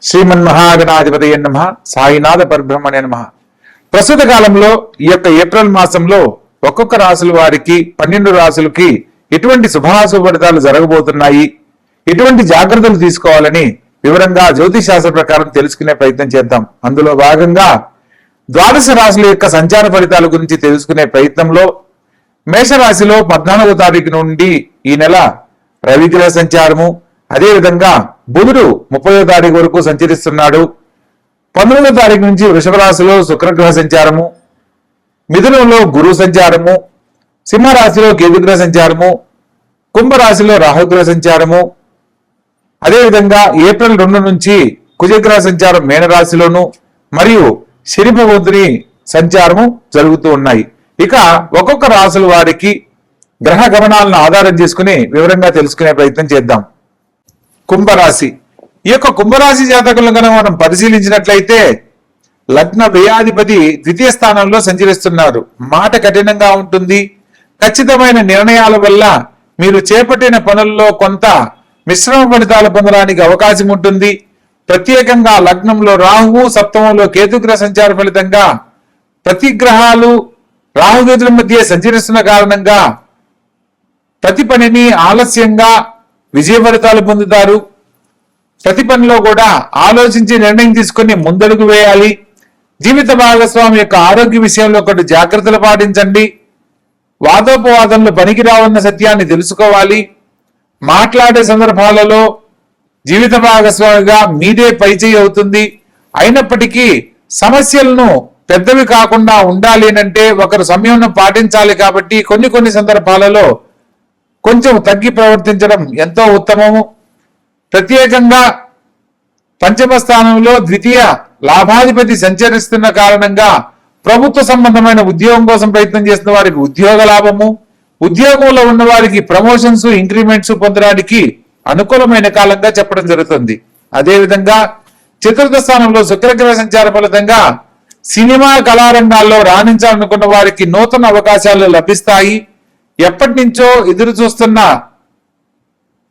శ్రీమన్మహాగణాధిపతయే నమః. సాయినాథ పరబ్రహ్మణే నమః. ప్రస్తుత కాలంలో ఈ యొక్క ఏప్రిల్ మాసంలో ఒక్కొక్క రాశుల వారికి 12 రాశులకి ఎటువంటి శుభాశుభ ఫలితాలు జరగబోతున్నాయి, ఎటువంటి జాగ్రత్తలు తీసుకోవాలని వివరంగా జ్యోతిష్ శాస్త్ర ప్రకారం తెలుసుకునే ప్రయత్నం చేద్దాం. అందులో భాగంగా ద్వాదశ రాశుల యొక్క సంచార ఫలితాల గురించి తెలుసుకునే ప్రయత్నంలో మేషరాశిలో 14వ తారీఖు నుండి ఈ నెల రవిగ్రహ సంచారము, అదేవిధంగా బుధుడు 30వ తారీఖు వరకు సంచరిస్తున్నాడు. 19వ తారీఖు నుంచి వృషభ రాశిలో శుక్రగ్రహ సంచారము, మిథునంలో గురు సంచారము, సింహరాశిలో కేతుగ్రహ సంచారము, కుంభరాశిలో రాహుగ్రహ సంచారము, అదేవిధంగా ఏప్రిల్ 2 నుంచి కుజగ్రహ సంచారం మీనరాశిలోను మరియు శని భగవంతుని సంచారము జరుగుతూ ఉన్నాయి. ఇక ఒక్కొక్క రాశుల వారికి గ్రహ గమనాలను ఆధారం చేసుకుని వివరంగా తెలుసుకునే ప్రయత్నం చేద్దాం. కుంభరాశి. ఈ యొక్క కుంభరాశి జాతకులను కనుక మనం పరిశీలించినట్లయితే లగ్న వ్యయాధిపతి 2వ స్థానంలో సంచరిస్తున్నారు. మాట కఠినంగా ఉంటుంది. ఖచ్చితమైన నిర్ణయాల వల్ల మీరు చేపట్టిన పనుల్లో కొంత మిశ్రమ ఫలితాలు పొందడానికి అవకాశం ఉంటుంది. ప్రత్యేకంగా లగ్నంలో రాహువు, సప్తమంలో కేతుగ్రహ సంచార ఫలితంగా ప్రతి గ్రహాలు రాహుకేతుల మధ్య సంచరిస్తున్న కారణంగా ప్రతి పనిని ఆలస్యంగా విజయ ఫలితాలు పొందుతారు. ప్రతి పనిలో కూడా ఆలోచించి నిర్ణయం తీసుకుని ముందడుగు వేయాలి. జీవిత భాగస్వామి యొక్క ఆరోగ్య విషయంలో కొన్ని జాగ్రత్తలు పాటించండి. వాదోపవాదంలో పనికి రావన్న సత్యాన్ని తెలుసుకోవాలి. మాట్లాడే సందర్భాలలో జీవిత భాగస్వామిగా మీదే పైచేయి అవుతుంది. అయినప్పటికీ సమస్యలను పెద్దవి కాకుండా ఉండాలి అంటే ఒకరు సంయమనం పాటించాలి. కాబట్టి కొన్ని సందర్భాలలో కొంచెం తగ్గి ప్రవర్తించడం ఎంతో ఉత్తమము. ప్రత్యేకంగా పంచమ స్థానంలో 2వ లాభాధిపతి సంచరిస్తున్న కారణంగా ప్రభుత్వ సంబంధమైన ఉద్యోగం కోసం ప్రయత్నం చేస్తున్న వారికి ఉద్యోగ లాభము, ఉద్యోగంలో ఉన్న వారికి ప్రమోషన్స్, ఇంక్రిమెంట్స్ పొందడానికి అనుకూలమైన కాలంగా చెప్పడం జరుగుతుంది. అదేవిధంగా 4వ స్థానంలో శుక్రగ్రహ సంచార ఫలితంగా సినిమా కళారంగాల్లో రాణించాలనుకున్న వారికి నూతన అవకాశాలు లభిస్తాయి. ఎప్పటి నుంచో ఎదురు చూస్తున్న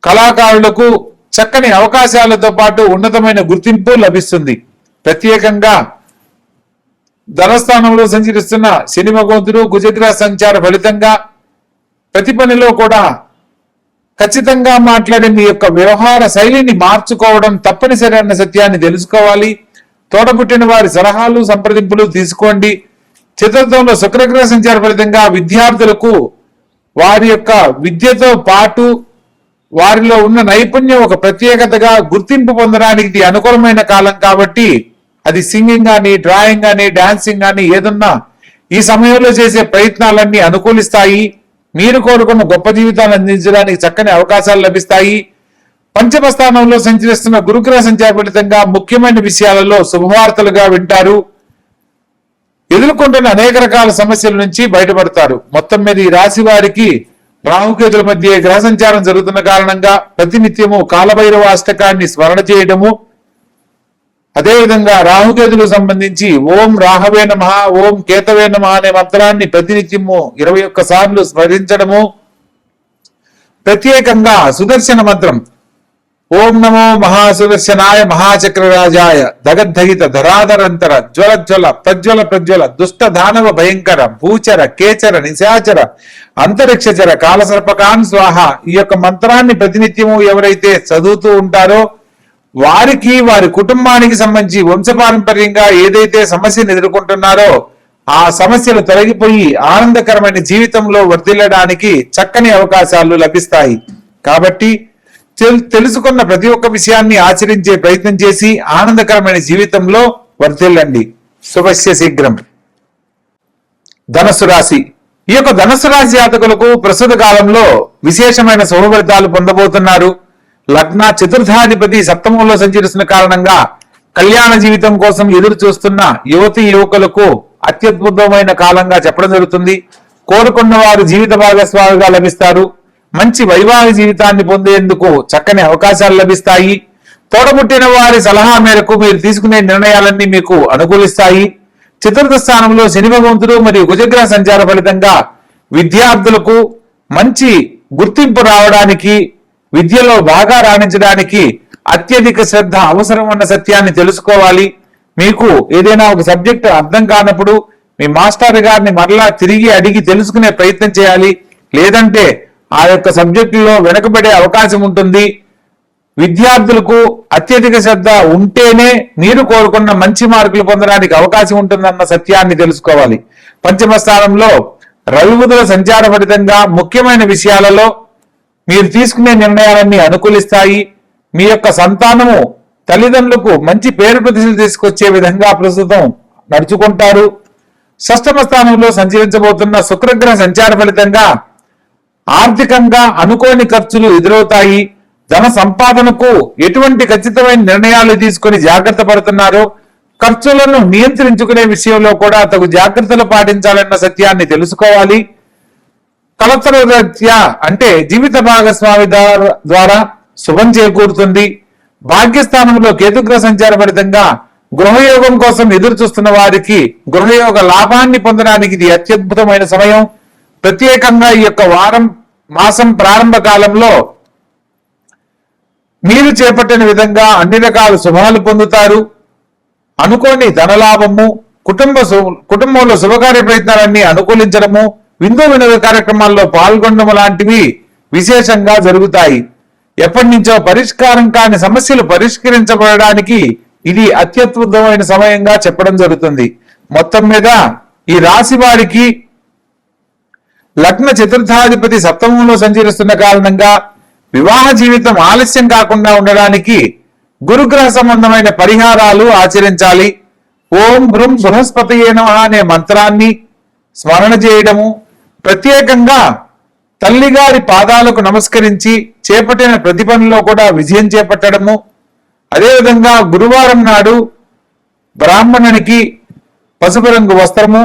కళాకారులకు చక్కని అవకాశాలతో పాటు ఉన్నతమైన గుర్తింపు లభిస్తుంది. ప్రత్యేకంగా ధనస్థానంలో సంచరిస్తున్న శని భగవంతుడు కుజగ్రహ సంచార ఫలితంగా ప్రతి పనిలో కూడా ఖచ్చితంగా మాట్లాడే మీ యొక్క వ్యవహార శైలిని మార్చుకోవడం తప్పనిసరి అన్న సత్యాన్ని తెలుసుకోవాలి. తోడబుట్టిన వారి సలహాలు, సంప్రదింపులు తీసుకోండి. 4వ శుక్రగ్రహ సంచార ఫలితంగా విద్యార్థులకు వారి యొక్క విద్యతో పాటు వారిలో ఉన్న నైపుణ్యం ఒక ప్రత్యేకతగా గుర్తింపు పొందడానికి ఇది అనుకూలమైన కాలం. కాబట్టి అది సింగింగ్ కానీ, డ్రాయింగ్ కానీ, డాన్సింగ్ కానీ ఏదన్నా ఈ సమయంలో చేసే ప్రయత్నాలన్నీ అనుకూలిస్తాయి. మీరు కోరుకున్న గొప్ప జీవితాన్ని అందించడానికి చక్కని అవకాశాలు లభిస్తాయి. పంచమ స్థానంలో సంచరిస్తున్న గురుగ్రహ సంచార ఫలితంగా ముఖ్యమైన విషయాలలో శుభవార్తలుగా వింటారు. ఎదుర్కొంటున్న అనేక రకాల సమస్యల నుంచి బయటపడతారు. మొత్తం మీద ఈ రాశి వారికి రాహుకేతుల మధ్య గ్రహ సంచారం జరుగుతున్న కారణంగా ప్రతినిత్యము కాలభైరవ అష్టకాన్ని స్మరణ చేయడము, అదేవిధంగా రాహుకేతులకు సంబంధించి ఓం రాహవే నమః, ఓం కేతవే నమః అనే మంత్రాన్ని ప్రతినిత్యము 21 సార్లు స్మరించడము, ప్రత్యేకంగా సుదర్శన మంత్రం ఓం నమో మహాసుదర్శనాయ మహాచక్రరాజాయ దగద్ధగిత ధరాధరంతర జ్వల ప్రజ్వల దుష్ట దానవ భయంకర భూచర కేచర నిశాచర అంతరిక్షచర కాలసర్పకాన్ స్వాహ. ఈ యొక్క మంత్రాన్ని ప్రతినిత్యము ఎవరైతే చదువుతూ ఉంటారో వారికి, వారి కుటుంబానికి సంబంధించి వంశపారంపర్యంగా ఏదైతే సమస్యను ఎదుర్కొంటున్నారో ఆ సమస్యలు తొలగిపోయి ఆనందకరమైన జీవితంలో వర్ధిల్లడానికి చక్కని అవకాశాలు లభిస్తాయి. కాబట్టి తెలుసుకున్న ప్రతి ఒక్క విషయాన్ని ఆచరించే ప్రయత్నం చేసి ఆనందకరమైన జీవితంలో వర్ధిల్లండి. శుభస్య శీఘ్రం. ధనస్సు రాశి. ఈ యొక్క ధనస్సు రాశి జాతకులకు ప్రస్తుత కాలంలో విశేషమైన శుభ ఫలితాలు పొందబోతున్నారు. లగ్న చతుర్థాధిపతి సప్తమంలో సంచరిస్తున్న కారణంగా కళ్యాణ జీవితం కోసం ఎదురు చూస్తున్న యువతి యువకులకు అత్యద్భుతమైన కాలంగా చెప్పడం జరుగుతుంది. కోరుకున్న వారు జీవిత భాగస్వామిగా లభిస్తారు. మంచి వైవాహిక జీవితాన్ని పొందేందుకు చక్కని అవకాశాలు లభిస్తాయి. తోడబుట్టిన వారి సలహా మేరకు మీరు తీసుకునే నిర్ణయాలన్నీ మీకు అనుకూలిస్తాయి. 4వ స్థానంలో శని భగవంతుడు మరియు కుజగ్రహ సంచార ఫలితంగా విద్యార్థులకు మంచి గుర్తింపు రావడానికి, విద్యలో బాగా రాణించడానికి అత్యధిక శ్రద్ధ అవసరం అన్న సత్యాన్ని తెలుసుకోవాలి. మీకు ఏదైనా ఒక సబ్జెక్ట్ అర్థం కానప్పుడు మీ మాస్టర్ గారిని మరలా తిరిగి అడిగి తెలుసుకునే ప్రయత్నం చేయాలి. లేదంటే ఆ యొక్క సబ్జెక్టులో వెనకబడే అవకాశం ఉంటుంది. విద్యార్థులకు అత్యధిక శ్రద్ధ ఉంటేనే మీరు కోరుకున్న మంచి మార్కులు పొందడానికి అవకాశం ఉంటుందన్న సత్యాన్ని తెలుసుకోవాలి. పంచమ స్థానంలో రవి బుధుల సంచార ఫలితంగా ముఖ్యమైన విషయాలలో మీరు తీసుకునే నిర్ణయాలన్నీ అనుకూలిస్తాయి. మీ యొక్క సంతానము తల్లిదండ్రులకు మంచి పేరు ప్రతిష్టలు తీసుకొచ్చే విధంగా ప్రస్తుతం నడుచుకుంటారు. షష్టమ స్థానంలో సంచరించబోతున్న శుక్రగ్రహ సంచార ఫలితంగా ఆర్థికంగా అనుకోని ఖర్చులు ఎదురవుతాయి. ధన సంపాదనకు ఎటువంటి ఖచ్చితమైన నిర్ణయాలు తీసుకుని జాగ్రత్త పడుతున్నారో, ఖర్చులను నియంత్రించుకునే విషయంలో కూడా తగు జాగ్రత్తలు పాటించాలన్న సత్యాన్ని తెలుసుకోవాలి. కలత్ర రీత్యా అంటే జీవిత భాగస్వామి ద్వారా శుభం చేకూరుతుంది. భాగ్యస్థానంలో కేతుగ్రహ సంచార ఫలితంగా గృహయోగం కోసం ఎదురు చూస్తున్న వారికి గృహయోగ లాభాన్ని పొందడానికి ఇది అత్యద్భుతమైన సమయం. ప్రత్యేకంగా ఈ యొక్క మాసం ప్రారంభ కాలంలో మీరు చేపట్టిన విధంగా అన్ని రకాల శుభాలు పొందుతారు. అనుకోని ధనలాభము, కుటుంబంలో శుభకార్య ప్రయత్నాలన్నీ అనుకూలించడము, విందు వినోద కార్యక్రమాల్లో పాల్గొనడం లాంటివి విశేషంగా జరుగుతాయి. ఎప్పటి నుంచో పరిష్కారం కాని సమస్యలు పరిష్కరించబడడానికి ఇది అత్యద్భుతమైన సమయంగా చెప్పడం జరుగుతుంది. మొత్తం మీద ఈ రాశి వారికి లగ్న చతుర్థాధిపతి సప్తమంలో సంచరిస్తున్న కారణంగా వివాహ జీవితం ఆలస్యం కాకుండా ఉండడానికి గురుగ్రహ సంబంధమైన పరిహారాలు ఆచరించాలి. ఓం భృం బృహస్పతయే నమః అనే మంత్రాన్ని స్మరణ చేయడము, ప్రత్యేకంగా తల్లిగారి పాదాలకు నమస్కరించి చేపట్టిన ప్రతి పనిలో కూడా విజయం చేపట్టడము, అదేవిధంగా గురువారం నాడు బ్రాహ్మణునికి పసుపు రంగు వస్త్రము,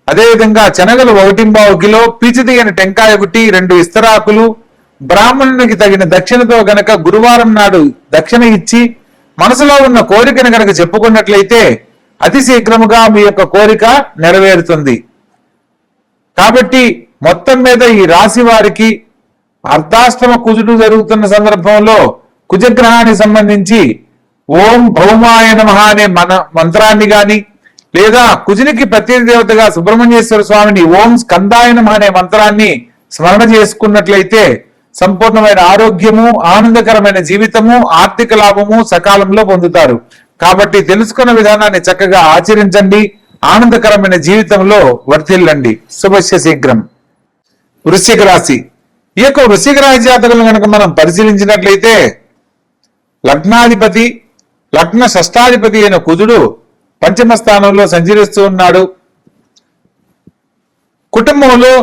అదేవిధంగా శనగలు 1.25 కిలో, పీచితీయని టెంకాయ 2 ఇస్తరాకులు, బ్రాహ్మణునికి తగిన దక్షిణతో గనక గురువారం నాడు దక్షిణ ఇచ్చి మనసులో ఉన్న కోరికను గనక చెప్పుకున్నట్లయితే అతి శీఘ్రముగా మీ యొక్క కోరిక నెరవేరుతుంది. కాబట్టి మొత్తం మీద ఈ రాశి వారికి అర్ధాష్టమ కుజుడు జరుగుతున్న సందర్భంలో కుజగ్రహానికి సంబంధించి ఓం భౌమాయ నమః అనే మంత్రాన్ని గాని, లేదా కుజునికి ప్రత్యేక దేవతగా సుబ్రహ్మణ్యేశ్వర స్వామిని ఓం స్కందాయ నమః అనే మంత్రాన్ని స్మరణ చేసుకున్నట్లయితే సంపూర్ణమైన ఆరోగ్యము, ఆనందకరమైన జీవితము, ఆర్థిక లాభము సకాలంలో పొందుతారు. కాబట్టి తెలుసుకున్న విధానాన్ని చక్కగా ఆచరించండి. ఆనందకరమైన జీవితంలో వర్ధిల్లండి. శుభస్య శీఘ్రం. వృశ్చిక రాశి. ఈ యొక్క వృశ్చిక రాశి జాతకులను కనుక మనం పరిశీలించినట్లయితే లగ్నాధిపతి, లగ్న షష్టాధిపతి అయిన కుజుడు పంచమ స్థానంలో సంచరిస్తూ ఉన్నాడు. కుటుంబంలో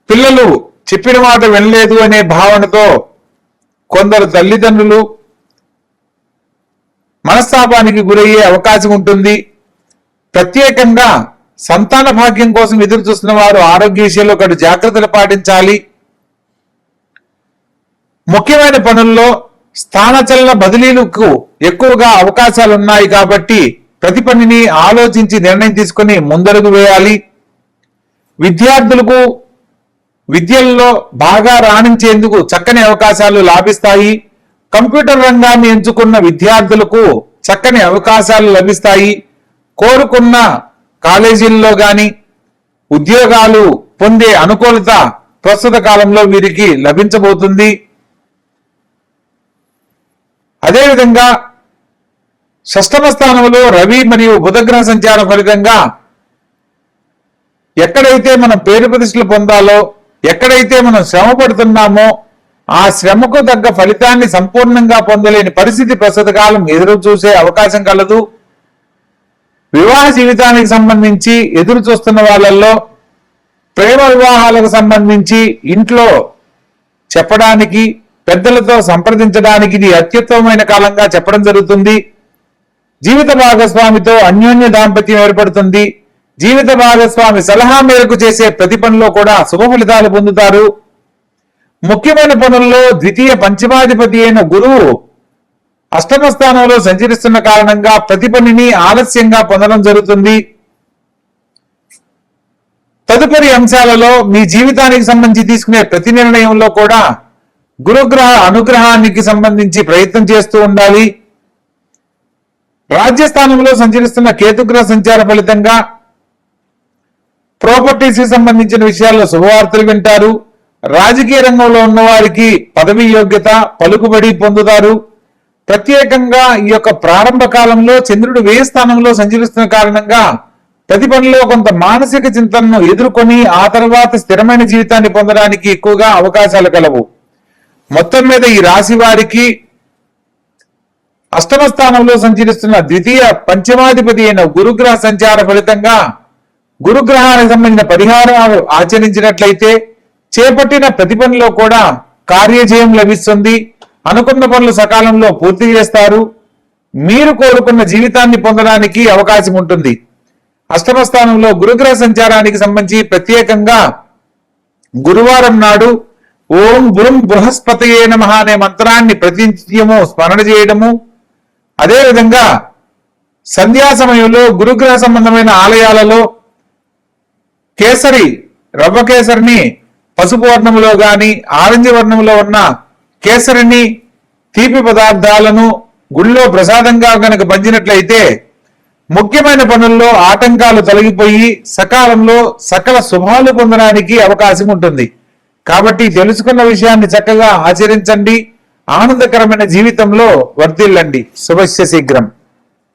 పిల్లలు చెప్పిన మాట వినలేదు అనే భావనతో కొందరు తల్లిదండ్రులు మనస్తాపానికి గురయ్యే అవకాశం ఉంటుంది. ప్రత్యేకంగా సంతాన భాగ్యం కోసం ఎదురు చూస్తున్న వారు ఆరోగ్య విషయంలో కడు జాగ్రత్తలు పాటించాలి. ముఖ్యమైన పనుల్లో స్థానచలన బదిలీలకు ఎక్కువగా అవకాశాలు ఉన్నాయి కాబట్టి ప్రతి పనిని ఆలోచించి నిర్ణయం తీసుకుని ముందడుగు వేయాలి. విద్యార్థులకు విద్యల్లో బాగా రాణించేందుకు చక్కని అవకాశాలు లాభిస్తాయి. కంప్యూటర్ రంగాన్ని ఎంచుకున్న విద్యార్థులకు చక్కని అవకాశాలు లభిస్తాయి. కోరుకున్న కాలేజీల్లో గాని ఉద్యోగాలు పొందే అనుకూలత ప్రస్తుత కాలంలో వీరికి లభించబోతుంది. అదేవిధంగా షష్టమ స్థానంలో రవి మరియు బుధగ్రహ సంచారం ఫలితంగా ఎక్కడైతే మనం పేరు ప్రతిష్టలు పొందాలో, ఎక్కడైతే మనం శ్రమ పడుతున్నామో ఆ శ్రమకు తగ్గ ఫలితాన్ని సంపూర్ణంగా పొందలేని పరిస్థితి ప్రస్తుత కాలం ఎదురు చూసే అవకాశం కలదు. వివాహ జీవితానికి సంబంధించి ఎదురు చూస్తున్న వాళ్ళల్లో ప్రేమ వివాహాలకు సంబంధించి ఇంట్లో చెప్పడానికి, పెద్దలతో సంప్రదించడానికి ఇది అత్యుత్తమమైన కాలంగా చెప్పడం జరుగుతుంది. జీవిత భాగస్వామితో అన్యోన్య దాంపత్యం ఏర్పడుతుంది. జీవిత భాగస్వామి సలహా మేరకు చేసే ప్రతి పనిలో కూడా శుభ ఫలితాలు పొందుతారు. ముఖ్యమైన పనుల్లో ద్వితీయ పంచమాధిపతి అయిన గురువు అష్టమ స్థానంలో సంచరిస్తున్న కారణంగా ప్రతి పనిని ఆలస్యంగా పొందడం జరుగుతుంది. తదుపరి అంశాలలో మీ జీవితానికి సంబంధించి తీసుకునే ప్రతి నిర్ణయంలో కూడా గురుగ్రహ అనుగ్రహానికి సంబంధించి ప్రయత్నం చేస్తూ ఉండాలి. రాజ్యస్థానంలో సంచరిస్తున్న కేతుగ్రహ సంచార ఫలితంగా ప్రాపర్టీస్ కి సంబంధించిన విషయాల్లో శుభవార్తలు వింటారు. రాజకీయ రంగంలో ఉన్న వారికి పదవి యోగ్యత, పలుకుబడి పొందుతారు. ప్రత్యేకంగా ఈ యొక్క ప్రారంభ కాలంలో చంద్రుడు వ్యయ స్థానంలో సంచరిస్తున్న కారణంగా ప్రతి పనిలో కొంత మానసిక చింతనను ఎదుర్కొని ఆ తర్వాత స్థిరమైన జీవితాన్ని పొందడానికి ఎక్కువగా అవకాశాలు కలవు. మొత్తం మీద ఈ రాశి వారికి అష్టమ స్థానంలో సంచరిస్తున్న ద్వితీయ పంచమాధిపతి అయిన గురుగ్రహ సంచార ఫలితంగా గురుగ్రహానికి సంబంధించిన పరిహారాలు ఆచరించినట్లయితే చేపట్టిన ప్రతి పనిలో కూడా కార్యజయం లభిస్తుంది. అనుకున్న పనులు సకాలంలో పూర్తి చేస్తారు. మీరు కోరుకున్న జీవితాన్ని పొందడానికి అవకాశం ఉంటుంది. అష్టమ స్థానంలో గురుగ్రహ సంచారానికి సంబంధించి ప్రత్యేకంగా గురువారం నాడు ఓం గురుం బృహస్పతయే నమః అనే మంత్రాన్ని ప్రతినిత్యము స్మరణ చేయడము, అదేవిధంగా సంధ్యా సమయంలో గురుగ్రహ సంబంధమైన ఆలయాలలో కేసరి రవ్వ కేసరిని పసుపు వర్ణంలో గాని ఆరెంజ్ వర్ణంలో ఉన్న కేసరిని తీపి పదార్థాలను గుళ్ళో ప్రసాదంగా గనక పంచినట్లయితే ముఖ్యమైన పనుల్లో ఆటంకాలు తొలగిపోయి సకాలంలో సకల శుభాలు పొందడానికి అవకాశం ఉంటుంది. కాబట్టి తెలుసుకున్న విషయాన్ని చక్కగా ఆచరించండి. ఆనందకరమైన జీవితంలో వర్ధిల్లండి. శుభస్య శీఘ్రం.